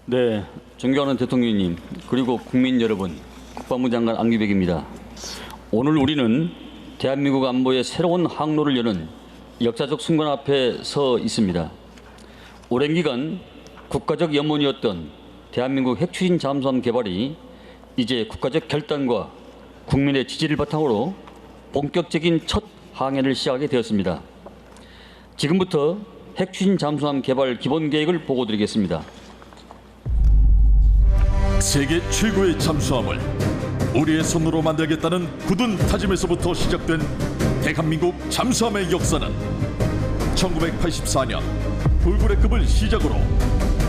네, 존경하는 대통령님, 그리고 국민 여러분, 국방부 장관 안기백입니다. 오늘 우리는 대한민국 안보의 새로운 항로를 여는 역사적 순간 앞에 서 있습니다. 오랜 기간 국가적 염원이었던 대한민국 핵추진 잠수함 개발이 이제 국가적 결단과 국민의 지지를 바탕으로 본격적인 첫 항해를 시작하게 되었습니다. 지금부터 핵추진 잠수함 개발 기본 계획을 보고드리겠습니다. 세계 최고의 잠수함을 우리의 손으로 만들겠다는 굳은 다짐에서부터 시작된 대한민국 잠수함의 역사는 1984년 불굴의급을 시작으로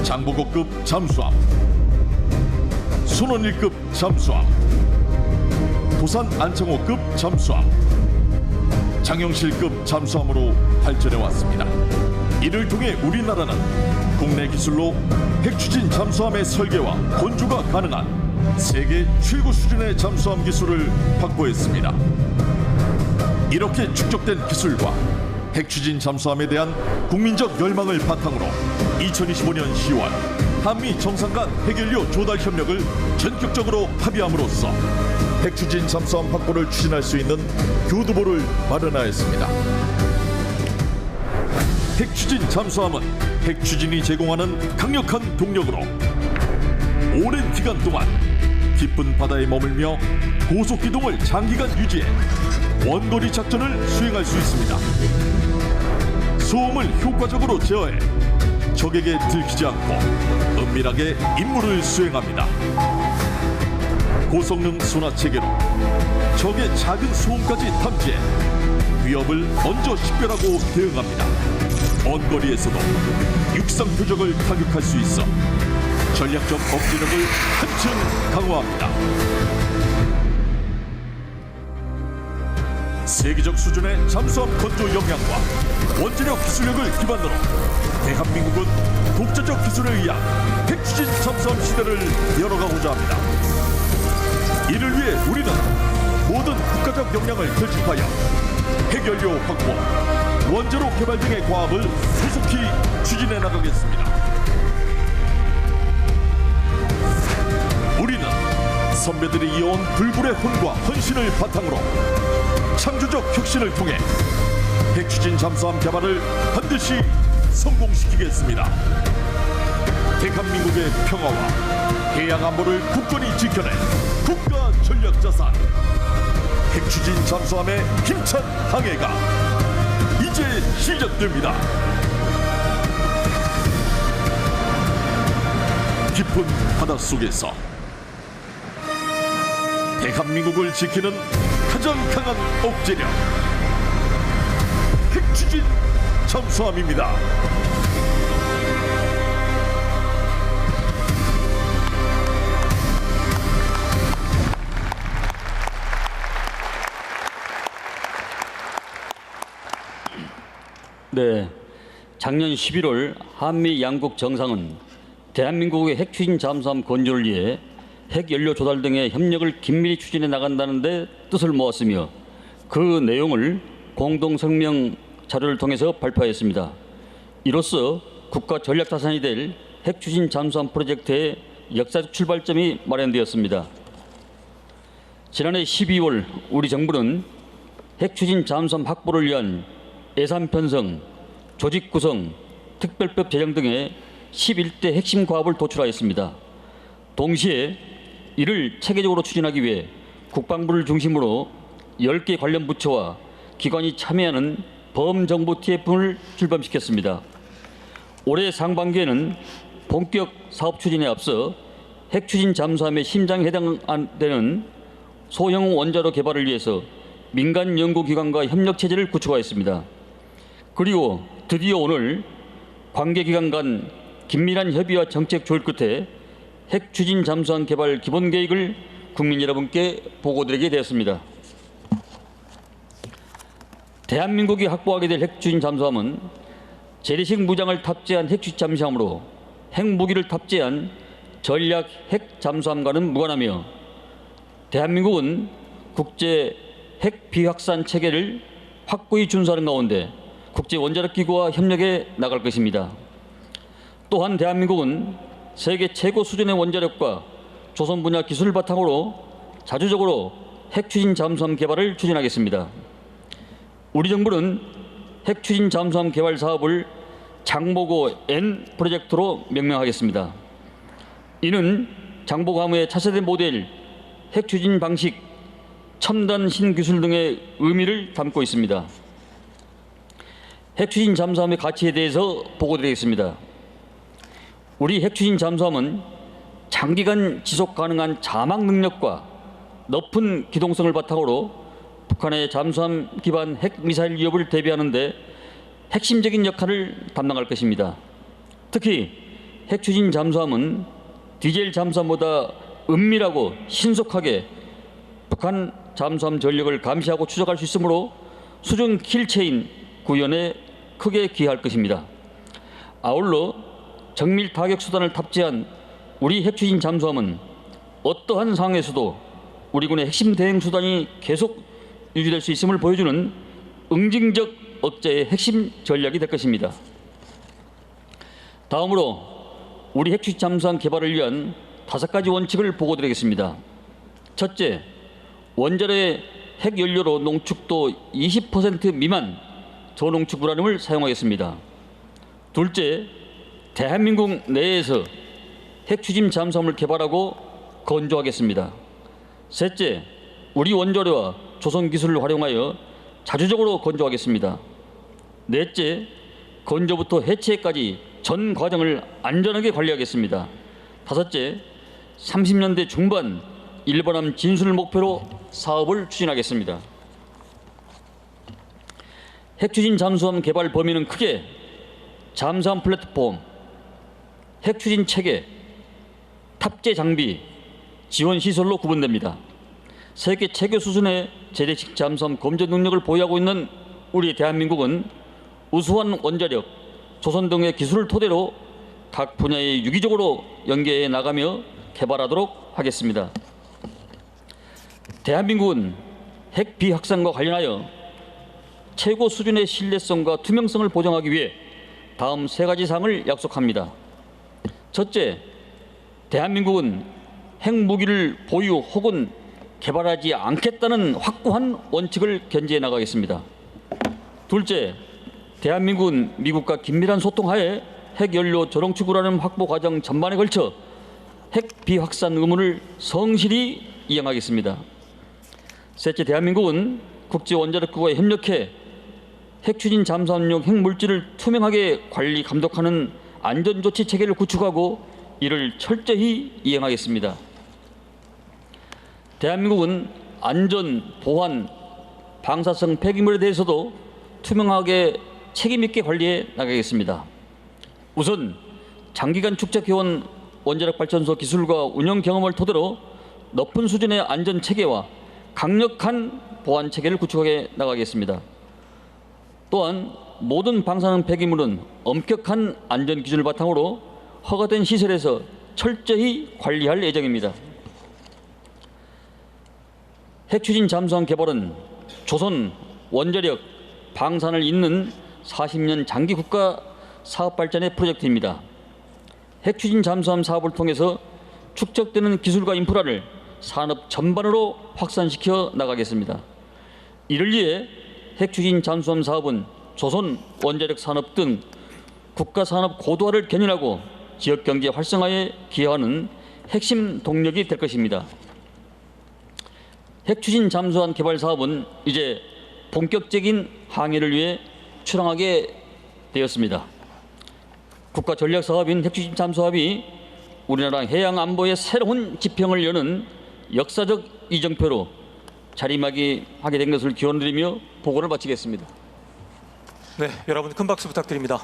장보고급 잠수함, 손원일급 잠수함, 도산 안창호급 잠수함, 장영실급 잠수함으로 발전해 왔습니다. 이를 통해 우리나라는 국내 기술로 핵추진 잠수함의 설계와 건조가 가능한 세계 최고 수준의 잠수함 기술을 확보했습니다. 이렇게 축적된 기술과 핵추진 잠수함에 대한 국민적 열망을 바탕으로 2025년 10월 한미 정상 간 핵연료 조달 협력을 전격적으로 합의함으로써 핵추진 잠수함 확보를 추진할 수 있는 교두보를 마련하였습니다. 핵추진 잠수함은 핵추진이 제공하는 강력한 동력으로 오랜 기간 동안 깊은 바다에 머물며 고속 기동을 장기간 유지해 원거리 작전을 수행할 수 있습니다. 소음을 효과적으로 제어해 적에게 들키지 않고 은밀하게 임무를 수행합니다. 고성능 소나 체계로 적의 작은 소음까지 탐지해 위협을 먼저 식별하고 대응합니다. 먼 거리에서도 육상 표적을 타격할 수 있어 전략적 억제력을 한층 강화합니다. 세계적 수준의 잠수함 건조 역량과 원자력 기술력을 기반으로 대한민국은 독자적 기술에 의한 핵추진 잠수함 시대를 열어가고자 합니다. 이를 위해 우리는 모든 국가적 역량을 결집하여 핵연료 확보, 원자로 개발 등의 과업을 소속히 추진해 나가겠습니다. 우리는 선배들이 이어온 불굴의 혼과 헌신을 바탕으로 창조적 혁신을 통해 핵추진 잠수함 개발을 반드시 성공시키겠습니다. 대한민국의 평화와 해양 안보를 굳건히 지켜낼 국가 전략 자산 핵추진 잠수함의 힘찬 항해가 이제 시작됩니다. 깊은 바닷속에서 대한민국을 지키는 가장 강한 억제력 핵추진 잠수함입니다. 네, 작년 11월 한미 양국 정상은 대한민국의 핵추진 잠수함 건조를 위해 핵연료 조달 등의 협력을 긴밀히 추진해 나간다는 데 뜻을 모았으며 그 내용을 공동성명 자료를 통해서 발표하였습니다. 이로써 국가 전략 자산이 될 핵추진 잠수함 프로젝트의 역사적 출발점이 마련되었습니다. 지난해 12월 우리 정부는 핵추진 잠수함 확보를 위한 예산 편성, 조직 구성, 특별법 제정 등의 11대 핵심 과업을 도출하였습니다. 동시에 이를 체계적으로 추진하기 위해 국방부를 중심으로 10개 관련 부처와 기관이 참여하는 범정부 TF를 출범시켰습니다. 올해 상반기에는 본격 사업 추진에 앞서 핵추진 잠수함의 심장에 해당되는 소형 원자로 개발을 위해서 민간 연구기관과 협력체제를 구축하였습니다. 그리고 드디어 오늘 관계기관 간 긴밀한 협의와 정책 조율 끝에 핵추진 잠수함 개발 기본 계획을 국민 여러분께 보고드리게 되었습니다. 대한민국이 확보하게 될 핵추진 잠수함은 재래식 무장을 탑재한 핵추진 잠수함으로 핵무기를 탑재한 전략 핵 잠수함과는 무관하며 대한민국은 국제 핵 비확산 체계를 확고히 준수하는 가운데 국제 원자력 기구와 협력해 나갈 것입니다. 또한 대한민국은 세계 최고 수준의 원자력과 조선 분야 기술을 바탕으로 자주적으로 핵추진 잠수함 개발을 추진하겠습니다. 우리 정부는 핵추진 잠수함 개발 사업을 장보고 N 프로젝트로 명명하겠습니다. 이는 장보고함의 차세대 모델, 핵추진 방식, 첨단 신기술 등의 의미를 담고 있습니다. 핵추진 잠수함의 가치에 대해서 보고드리겠습니다. 우리 핵추진 잠수함은 장기간 지속 가능한 자막 능력과 높은 기동성을 바탕으로 북한의 잠수함 기반 핵미사일 위협을 대비하는 데 핵심적인 역할을 담당할 것입니다. 특히 핵추진 잠수함은 디젤 잠수함보다 은밀하고 신속하게 북한 잠수함 전력을 감시하고 추적할 수 있으므로 수중 킬체인 구현에 크게 기여할 것입니다. 아울러 정밀 타격 수단을 탑재한 우리 핵추진 잠수함은 어떠한 상황에서도 우리 군의 핵심 대응 수단이 계속 유지될 수 있음을 보여주는 응징적 억제의 핵심 전략이 될 것입니다. 다음으로 우리 핵추진 잠수함 개발을 위한 5가지 원칙을 보고드리겠습니다. 첫째, 원자로의 핵연료로 농축도 20% 미만 저농축 우라늄을 사용하겠습니다. 둘째, 대한민국 내에서 핵추진 잠수함을 개발하고 건조하겠습니다. 셋째, 우리 원자로와 조선 기술을 활용하여 자주적으로 건조하겠습니다. 넷째, 건조부터 해체까지 전 과정을 안전하게 관리하겠습니다. 다섯째, 30년대 중반 일본함 진수를 목표로 사업을 추진하겠습니다. 핵추진 잠수함 개발 범위는 크게 잠수함 플랫폼, 핵추진 체계, 탑재 장비, 지원 시설로 구분됩니다. 세계 최고 수준의 재래식 잠수함 검전 능력을 보유하고 있는 우리 대한민국은 우수한 원자력, 조선 등의 기술을 토대로 각 분야에 유기적으로 연계해 나가며 개발하도록 하겠습니다. 대한민국은 핵 비확산과 관련하여 최고 수준의 신뢰성과 투명성을 보장하기 위해 다음 3가지 사항을 약속합니다. 첫째, 대한민국은 핵무기를 보유 혹은 개발하지 않겠다는 확고한 원칙을 견지해 나가겠습니다. 둘째, 대한민국은 미국과 긴밀한 소통하에 핵연료 저농축 우라늄 확보 과정 전반에 걸쳐 핵 비확산 의무를 성실히 이행하겠습니다. 셋째, 대한민국은 국제원자력기구에 협력해 핵추진 잠수함용 핵물질을 투명하게 관리 감독하는 안전조치 체계를 구축하고 이를 철저히 이행하겠습니다. 대한민국은 안전, 보안, 방사성 폐기물에 대해서도 투명하게 책임있게 관리해 나가겠습니다. 우선 장기간 축적해온 원자력 발전소 기술과 운영 경험을 토대로 높은 수준의 안전 체계와 강력한 보안 체계를 구축해 나가겠습니다. 또한 모든 방사능 폐기물은 엄격한 안전 기준을 바탕으로 허가된 시설에서 철저히 관리할 예정입니다. 핵추진 잠수함 개발은 조선 원자력 방산을 잇는 40년 장기 국가 사업 발전의 프로젝트입니다. 핵추진 잠수함 사업을 통해서 축적되는 기술과 인프라를 산업 전반으로 확산시켜 나가겠습니다. 이를 위해 핵추진 잠수함 사업은 조선 원자력 산업 등 국가 산업 고도화를 견인하고 지역 경제 활성화에 기여하는 핵심 동력이 될 것입니다. 핵추진 잠수함 개발 사업은 이제 본격적인 항해를 위해 출항하게 되었습니다. 국가 전략 사업인 핵추진 잠수함이 우리나라 해양 안보의 새로운 지평을 여는 역사적 이정표로 자리매김하게 된 것을 기원드리며 보고를 마치겠습니다. 네, 여러분 큰 박수 부탁드립니다.